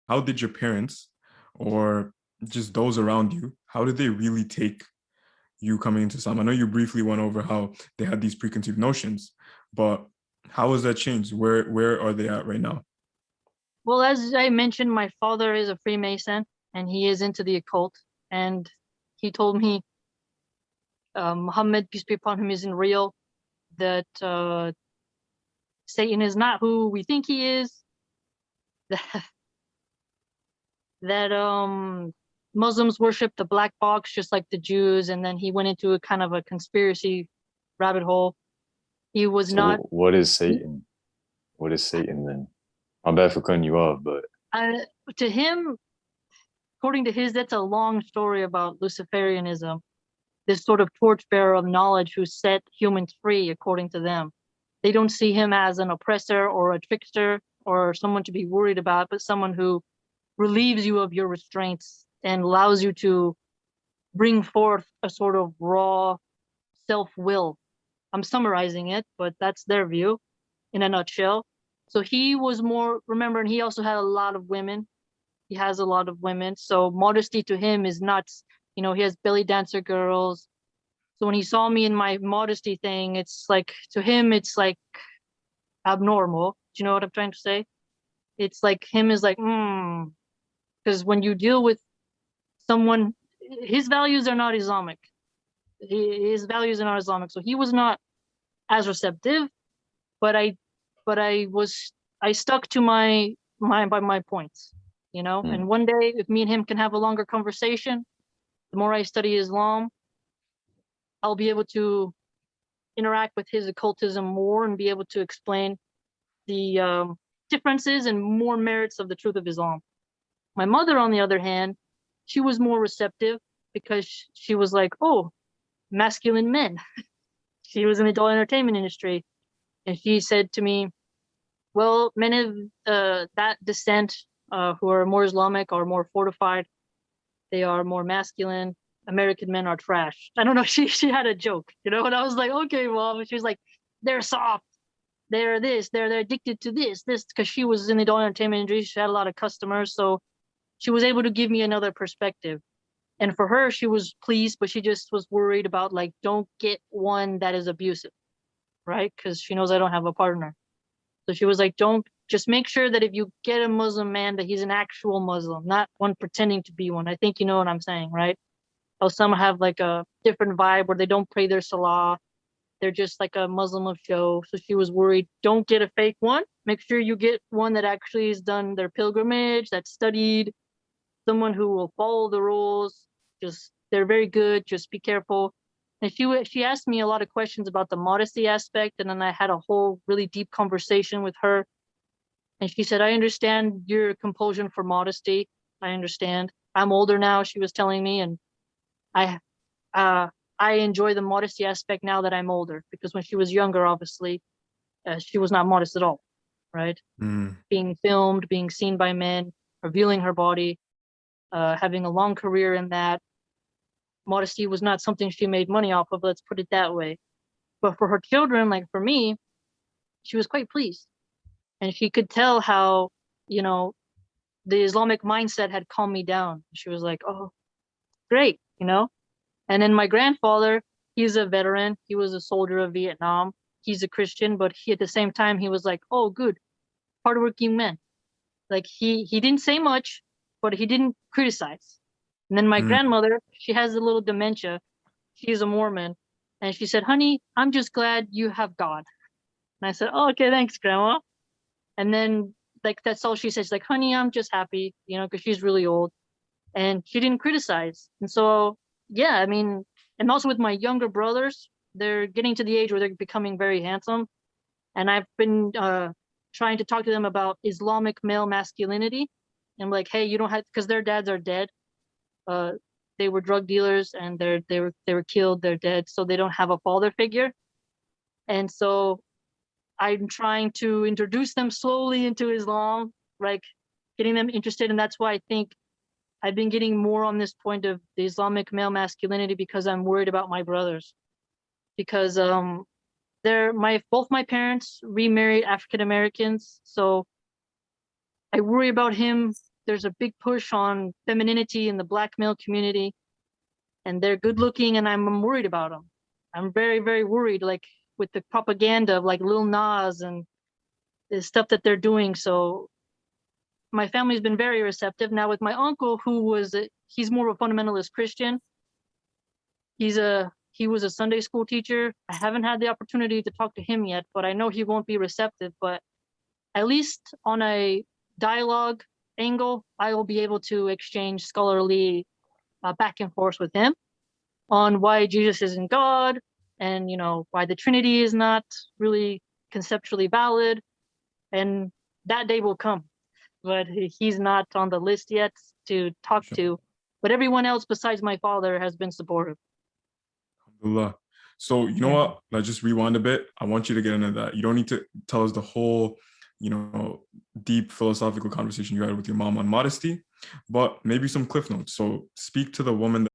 how did your parents or just those around you, how did they really take you coming into Islam? I know you briefly went over how they had these preconceived notions, but how has that changed? Where are they at right now? Well, as I mentioned, my father is a Freemason and he is into the occult. And he told me Muhammad, peace be upon him, isn't real, that Satan is not who we think he is, that, that Muslims worship the black box just like the Jews. And then he went into a kind of a conspiracy rabbit hole. He was So not, what is Satan? What is Satan then? My bad for cutting you off, but uh, to him, according to his, that's a long story about Luciferianism, this sort of torchbearer of knowledge who set humans free, according to them. They don't see him as an oppressor or a trickster or someone to be worried about, but someone who relieves you of your restraints and allows you to bring forth a sort of raw self-will. I'm summarizing it, but that's their view in a nutshell. So he was more, remember, and he also had a lot of women. He has a lot of women. So modesty to him is not, he has belly dancer girls. So when he saw me in my modesty thing, it's like, to him, it's like abnormal. Do you know what I'm trying to say? It's like him is like, because when you deal with someone, his values are not Islamic. His values are not Islamic. So he was not as receptive, but I stuck to my points, mm, and one day if me and him can have a longer conversation, the more I study Islam, I'll be able to interact with his occultism more and be able to explain the differences and more merits of the truth of Islam. My mother, on the other hand, she was more receptive because she was like, oh, masculine men. She was in the adult entertainment industry. And she said to me, well, men of that descent who are more Islamic are more fortified. They are more masculine. American men are trash. I don't know. She had a joke, and I was like, okay, mom. She was like, they're soft. They're this. They're addicted to this because she was in the adult entertainment industry. She had a lot of customers, so she was able to give me another perspective. And for her, she was pleased, but she just was worried about like, don't get one that is abusive, right? Because she knows I don't have a partner. So she was like, don't, just make sure that if you get a Muslim man, that he's an actual Muslim, not one pretending to be one. I think you know what I'm saying, right? How some have like a different vibe where they don't pray their salah. They're just like a Muslim of show. So she was worried, don't get a fake one. Make sure you get one that actually has done their pilgrimage, that's studied, someone who will follow the rules. Just, they're very good. Just be careful. And she asked me a lot of questions about the modesty aspect, and then I had a whole really deep conversation with her. And she said, I understand your compulsion for modesty. I understand. I'm older now, she was telling me, and I uh I enjoy the modesty aspect now that I'm older, because when she was younger, obviously, she was not modest at all, right? Mm. Being filmed, being seen by men, revealing her body, having a long career in that. Modesty was not something she made money off of, let's put it that way. But for her children, like for me, she was quite pleased. And she could tell how, you know, the Islamic mindset had calmed me down. She was like, oh, great. And then my grandfather, he's a veteran. He was a soldier of Vietnam. He's a Christian, but he, at the same time, he was like, oh, good, hardworking men. Like he didn't say much, but he didn't criticize. And then my Mm. grandmother, she has a little dementia. She's a Mormon. And she said, honey, I'm just glad you have God. And I said, oh, okay, thanks, Grandma. And then, like, that's all she says. Like, honey, I'm just happy, because she's really old. And she didn't criticize. And so, yeah, I mean, and also with my younger brothers, they're getting to the age where they're becoming very handsome. And I've been trying to talk to them about Islamic male masculinity. I'm like, hey, you don't have, because their dads are dead. Uh, they were drug dealers and they were killed. They're dead, so they don't have a father figure. And so I'm trying to introduce them slowly into Islam, like getting them interested. And that's why I think I've been getting more on this point of the Islamic male masculinity, because I'm worried about my brothers. Because they're both my parents remarried African Americans, so I worry about him there's a big push on femininity in the Black male community, and they're good looking, and I'm worried about them. I'm very, very worried, like with the propaganda of like Lil Nas and the stuff that they're doing. So my family's been very receptive. Now with my uncle, he's more of a fundamentalist Christian. He was a Sunday school teacher. I haven't had the opportunity to talk to him yet, but I know he won't be receptive. But at least on a dialogue angle, I will be able to exchange scholarly back and forth with him on why Jesus isn't God, and why the Trinity is not really conceptually valid. And that day will come, but he's not on the list yet to talk to. But everyone else besides my father has been supportive. Alhamdulillah. So you know what? Let's just rewind a bit. I want you to get into that. You don't need to tell us the whole, deep philosophical conversation you had with your mom on modesty, but maybe some cliff notes. So speak to the woman that